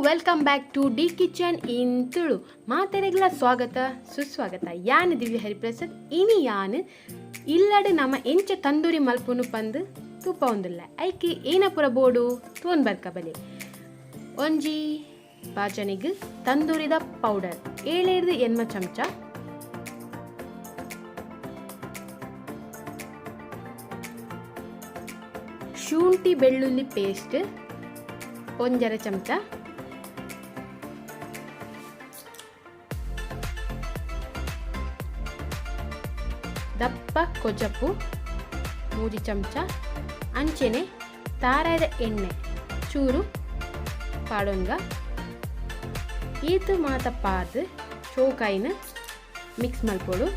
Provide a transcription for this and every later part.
Welcome back to the kitchen in Tulu ಮಾತೆರೆಗ್ಲ ಸ್ವಾಗತ ಸುಸ್ವಾಗತ ಯಾನ್ ದಿವ್ಯ ಹರಿಪ್ರಸಾದ್ ಇನಿ ಯಾನ್ ಇಲ್ಲಡ್ ನಮ್ಮ ಎಂಚ ತಂದೂರಿ ಮಲ್ಪುನು ಪಂದು ತುಪ್ಪ ಒಂದಿಲ್ಲ ಐಕಿ ಏನ ಪುರ ಬೋಡು ತೋನ್ ಬರ್ಕ ಬಲೆ ಒಂಜಿ ಬಾಜನಿಗ್ ತಂದೂರಿದ ಪೌಡರ್ 7 ಚಮಚ ಶುಂಠಿ ಬೆಳ್ಳುಳ್ಳಿ ಪೇಸ್ಟ್ 1 ಚಮಚ ದಪ್ಪ ಕೊಜ್ಜಪ್ಪು 3 ಚಮಚ ಅಂಚೆನೆ ತಾರಾಯದ ಎಣ್ಣೆ ಚೂರು ಪಾಡೊಂಗ ಈತು ಮಾತ ಪಾದ್ ಚೋಕಾಯಿನ ಮಿಕ್ಸ್ ಮಲ್ಪೋಡು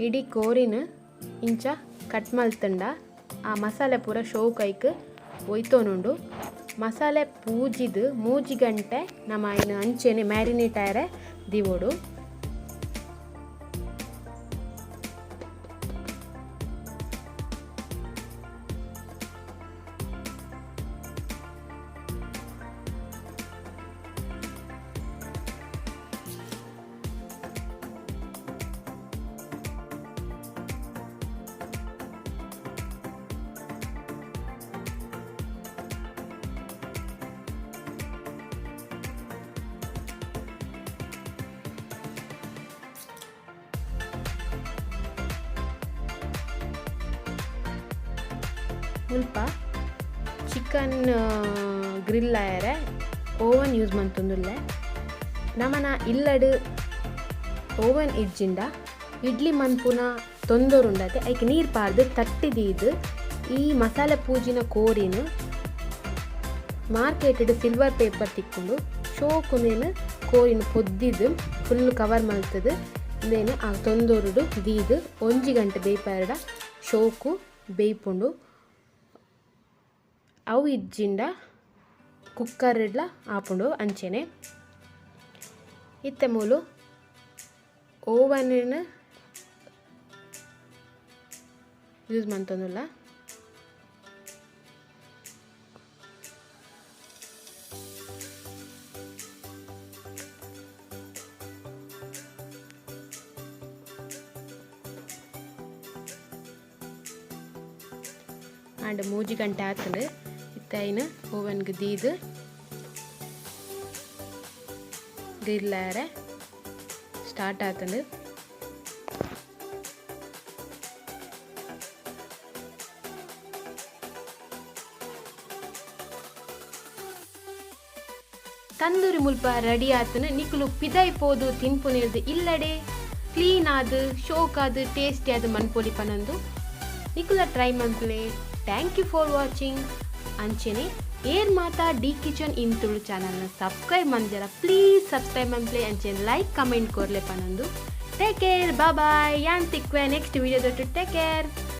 ಇಡೀ ಕೋರಿನ ಇಂಚ ಕಟ್ ಮಲ್ತಂಡ ಆ ಮಸಾಲೆ ಪೂರ ಶೋಕೈಕ್ ಒಯ್ತೋನುಂಡು ಮಸಾಲೆ ಪೂಜಿದು 3 ಗಂಟೆ ನಮ್ಮ ಇನ್ನು ಅಂಚೆನೆ ಮ್ಯಾರಿನೇಟ್ ಆಯರೆ ದಿವೋಡು ಮುಲ್ಪ ಚಿಕನ್ ಗ್ರಿಲ್ ಆಯರೆ ಓವನ್ ಯೂಸ್ ಮಂತೊಂದುಲ್ಲೆ ನಮನ ಇಲ್ಲಡ್ ಓವನ್ ಇಜ್ಜಿಂಡ ಇಡ್ಲಿ ಮನ್ಪುನ ತೊಂದರುಂಡತೆ ಐಕೆ ನೀರು ಪಾರ್ದು ತಟ್ಟಿದೀದು ಈ ಮಸಾಲೆ ಪೂಜಿನ ಕೋರಿನ ಮಾರ್ಕೆಟೆಡ್ ಸಿಲ್ವರ್ ಪೇಪರ್ ತಿಕ್ಕೊಂಡು ಶೋಕುನೇನು ಕೋರಿನ ಪೊದ್ದಿದ್ದು ಫುಲ್ ಕವರ್ ಮಲ್ತದು ಇದೇನು ಆ ತೊಂದರುಡು ದೀದು 1 ಗಂಟೆ ಬೇಯ್ಪಾರಡ ಶೋಕು ಬೇಯ್ಪುಂಡು ಅವು ಇಜ್ಜಿಂಡ ಕುಕ್ಕರ್ಲ ಆಪುಂಡು ಅಂಚೆನೆ ಇತ್ತೆ ಮೂಲು ಓವನ್ ಯೂಸ್ ಮಂತೊಂದುಲ್ಲ ಅಂಡ್ 3 ಗಂಟೆ ಆತಂಡು ಇತ್ತೈನ ಓವನ್ಗೆ ದೀದು ಗ್ರಿಲ್ ಆರೆ ಸ್ಟಾರ್ಟ್ ಆತಂಡು ತಂದೂರಿ ಮುಲ್ಪ ರೆಡಿ ಆತನ ನಿಕುಲು ಪಿದೈ ಪೋದು ತಿನ್ಪುನಿರ್ದು ಇಲ್ಲಡೆ ಕ್ಲೀನ್ ಆದು ಶೋಕ್ ಆದು ಟೇಸ್ಟಿ ಆದು ಮನ್ಪೊಲಿ ಪನಂದು ನಿಕುಲ ಟ್ರೈ ಮನ್ಪುಲೆ ಥ್ಯಾಂಕ್ ಯು ಫಾರ್ ವಾಚಿಂಗ್ ಅಂಚೆನೆ ಏರ್ ಮಾತಾ ಡಿ ಕಿಚನ್ ಇನ್ ತುಳು ಚಾನಲ್ನ ಸಬ್ಸ್ಕ್ರೈಬ್ ಮಂದಿರ ಪ್ಲೀಸ್ ಸಬ್ಸ್ಕ್ರೈಬ್ ಮನ್ಪ್ಲೆ ಅಂಚೆನೆ ಲೈಕ್ ಕಮೆಂಟ್ ಕೊರ್ಲೆ ಪನಂದು ಟೇಕ್ ಕೇರ್ ಬಾಯ್ ಯಾನ್ ತಿಕ್ವೆ ನೆಕ್ಸ್ಟ್ ವಿಡಿಯೋದೊಟ್ಟು ಟೇಕ್ ಕೇರ್.